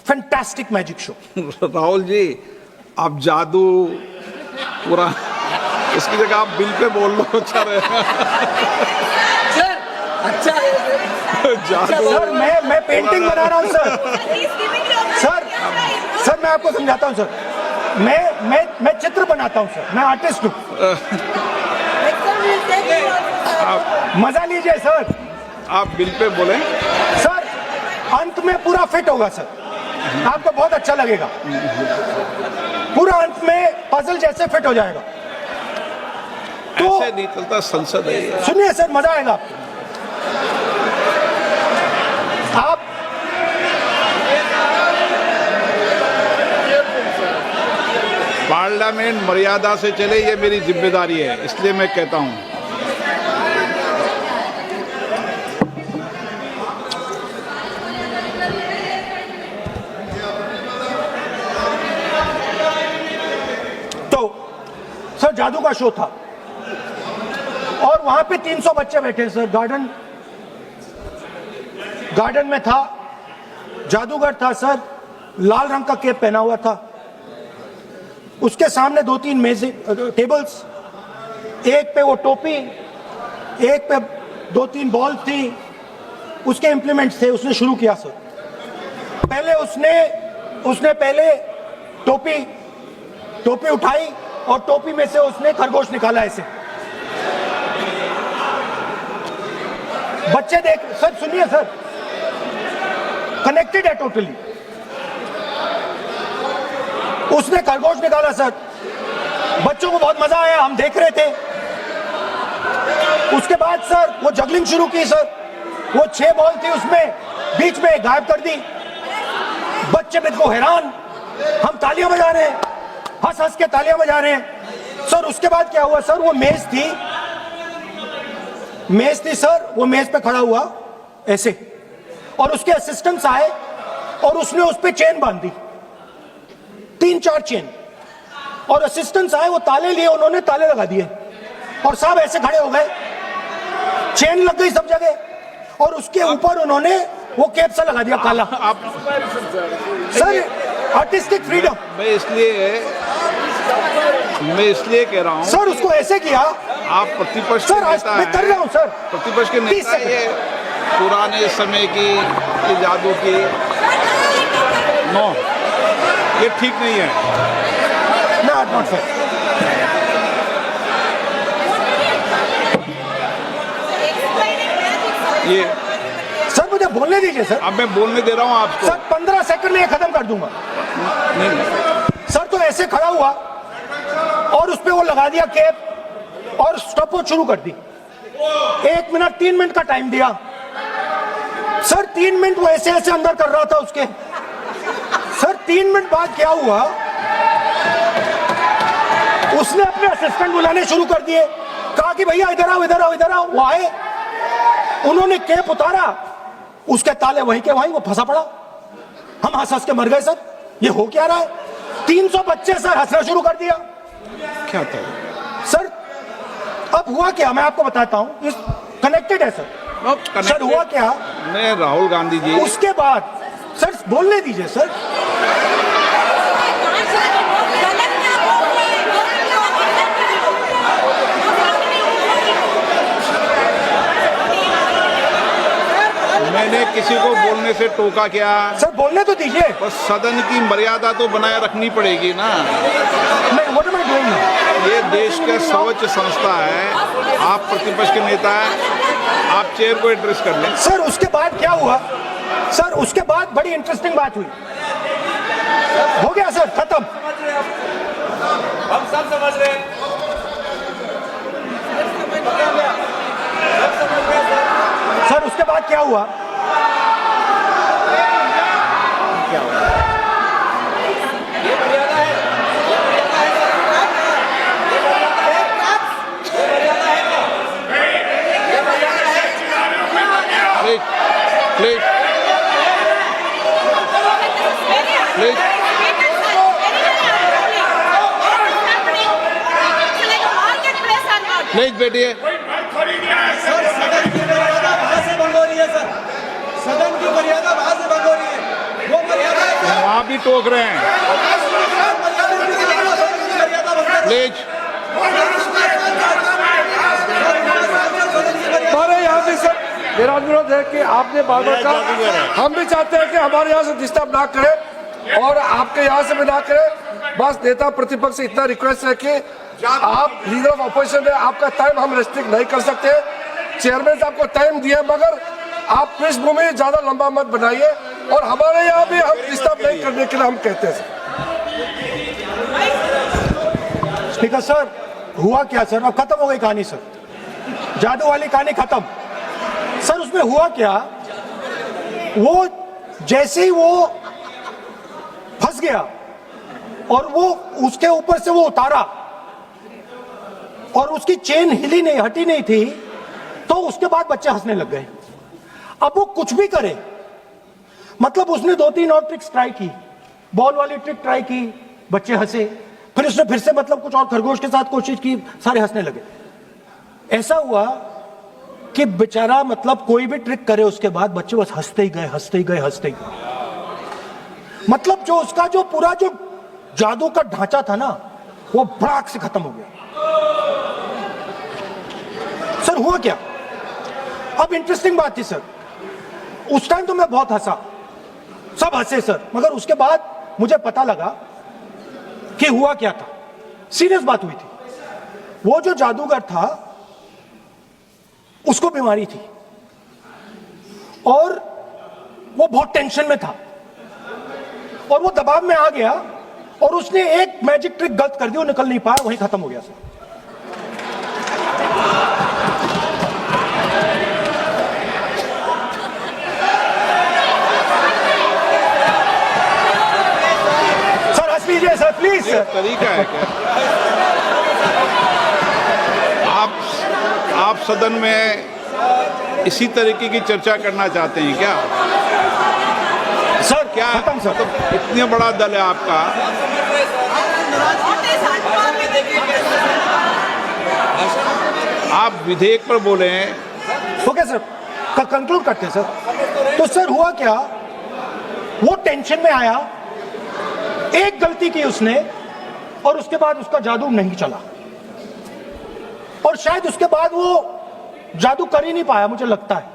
Fantastic magic show. Rahul ji, आप जादू पूरा, उसकी जगह आप बिल पे बोल लो, अच्छा रहेगा। सर अच्छा है जादू सर मैं पेंटिंग बना रहा हूँ सर। सर मैं आपको समझाता हूँ सर। मैं चित्र बनाता हूँ सर, मैं आर्टिस्ट हूँ। मजा लीजिए सर। आप बिल पे बोले सर अंत में पूरा फिट होगा सर, आपको बहुत अच्छा लगेगा। पूरा अंत में पजल जैसे फिट हो जाएगा। तो ऐसे नहीं चलता, संसद है ये। सुनिए सर, मजा आएगा आप। पार्लियामेंट मर्यादा से चले, ये मेरी जिम्मेदारी है, इसलिए मैं कहता हूं। तो सर जादू का शो था और वहां पे 300 बच्चे बैठे सर। गार्डन में था, जादूगर था सर, लाल रंग का कैप पहना हुआ था। उसके सामने 2-3 मेज टेबल्स, एक पे वो टोपी, एक पे 2-3 बॉल थी, उसके इंप्लीमेंट्स थे। उसने शुरू किया सर। पहले उसने पहले टोपी उठाई और टोपी में से उसने खरगोश निकाला ऐसे। बच्चे देख सर, सुनिए सर, कनेक्टेड है टोटली। उसने खरगोश निकाला सर, बच्चों को बहुत मजा आया, हम देख रहे थे। उसके बाद सर वो जगलिंग शुरू की सर। वो 6 बॉल थी, उसमें बीच में गायब कर दी। बच्चे बिल्कुल हैरान, हम तालियां बजा रहे हैं, हंस हंस के तालियां बजा रहे हैं सर। उसके बाद क्या हुआ सर, वो मेज थी सर, वो मेज पे खड़ा हुआ ऐसे, और उसके असिस्टेंट्स आए और उसने उस पे चेन बांध दी, 3-4 चेन। और असिस्टेंट्स आए, वो ताले लिए, उन्होंने ताले लगा दिए और सब ऐसे खड़े हो गए। चेन लग गई सब जगह और उसके ऊपर उन्होंने वो कैप सा लगा दिया काला। आप सर आर्टिस्टिक फ्रीडम। मैं इसलिए कह रहा हूं सर उसको ऐसे किया। आप प्रतिपक्ष सर के नेता मैं कर रहा हूं सर। प्रतिपक्ष के 30 नेता, ये पुराने समय की ये जादू की नो, ये ठीक नहीं है। Not sir. ये सर मुझे बोलने दीजिए सर। अब मैं बोलने दे रहा हूं आपको। सर 15 सेकंड में ये खत्म कर दूंगा। नहीं, सर तो ऐसे खड़ा हुआ और उस पे वो लगा दिया कैप और स्टॉपवॉच शुरू कर दी। 1 मिनट 3 मिनट का टाइम दिया सर। 3 मिनट वो ऐसे ऐसे अंदर कर रहा था उसके। सर 3 मिनट बाद क्या हुआ, उसने अपने असिस्टेंट बुलाने शुरू कर दिए, कहा कि भैया इधर आओ इधर आओ इधर आओ। वो आए, उन्होंने कैप उतारा, उसके ताले वहीं के वहीं, वो फंसा पड़ा। हम हंस हंस के मर गए सर, ये हो क्या रहा है। 300 बच्चे सर हंसना शुरू कर दिया। क्या था सर अब हुआ क्या, मैं आपको बताता हूं, इस कनेक्टेड है सर। सर हुआ क्या, मैं राहुल गांधी जी, उसके बाद सर बोलने दीजिए सर। मैंने किसी को बोलने से टोका क्या? सर बोलने तो दीजिए। बस सदन की मर्यादा तो बनाए रखनी पड़ेगी ना। What am I doing? ये देश का सर्वोच्च संस्था है, आप प्रतिपक्ष के नेता हैं, आप चेयर को एड्रेस कर लें। सर उसके बाद क्या हुआ सर, उसके बाद बड़ी इंटरेस्टिंग बात हुई। हो गया सर, खत्म। हम सब समझ रहे हैं। सर उसके बाद क्या हुआ, ये मर्यादा है। प्लीज प्लीज प्लीज बैठिए। सर सदन की मर्यादा वहां से भंग हो रही है सर, सदन की मर्यादा वहां से भंग हो रही है। वो मर्यादा आप भी टोक रहे हैं। प्लीज। हमारे यहाँ भी सर मेरा अनुरोध है कि आपने बार बार कहा, हम भी चाहते हैं कि हमारे यहाँ से डिस्टर्ब ना करें और आपके यहाँ से भी ना करें। बस नेता प्रतिपक्ष से इतना रिक्वेस्ट है कि आप लीडर ऑफ ऑपोजिशन है, आपका टाइम हम रेस्ट्रिक्ट नहीं कर सकते। चेयरमैन साहब को टाइम दिया, मगर आप पृष्ठभूमि ज्यादा लंबा मत बनाइए और हमारे यहाँ भी हम डिस्टर्ब नहीं करने के लिए हम कहते हैं। स्पीकर सर, हुआ क्या सर? अब खत्म हो गई कहानी सर, जादू वाली कहानी खत्म। सर उसमें हुआ क्या, वो जैसे ही वो फंस गया और वो उसके ऊपर से वो उतारा और उसकी चेन हिली नहीं, हटी नहीं थी, तो उसके बाद बच्चे हंसने लग गए। अब वो कुछ भी करे, मतलब उसने 2-3 और ट्रिक्स ट्राई की, बॉल वाली ट्रिक ट्राई की, बच्चे हंसे, फिर उसने फिर से मतलब कुछ और खरगोश के साथ कोशिश की, सारे हंसने लगे। ऐसा हुआ कि बेचारा मतलब कोई भी ट्रिक करे उसके बाद बच्चे बस हंसते ही गए, हंसते ही गए, हंसते ही गए। मतलब जो उसका जो पूरा जो जादू का ढांचा था ना, वो भड़ाक से खत्म हो गया। सर हुआ क्या, अब इंटरेस्टिंग बात थी सर, उस टाइम तो मैं बहुत हंसा, सब हंसे सर, मगर उसके बाद मुझे पता लगा कि हुआ क्या था। सीरियस बात हुई थी। वो जो जादूगर था उसको बीमारी थी और वो बहुत टेंशन में था और वो दबाव में आ गया और उसने एक मैजिक ट्रिक गलत कर दी, वो निकल नहीं पाया, वहीं खत्म हो गया सर। सर हंस लीजिए सर, प्लीज सर। तरीका है क्या? आप सदन में इसी तरीके की चर्चा करना चाहते हैं क्या? सर क्या खत्म सर। मतलब इतना बड़ा दल है आपका, आप विधेयक पर बोले हैं। ओके सर, कंक्लूड करते हैं सर। तो सर हुआ क्या, वो टेंशन में आया, एक गलती की उसने और उसके बाद उसका जादू नहीं चला और शायद उसके बाद वो जादू कर ही नहीं पाया, मुझे लगता है।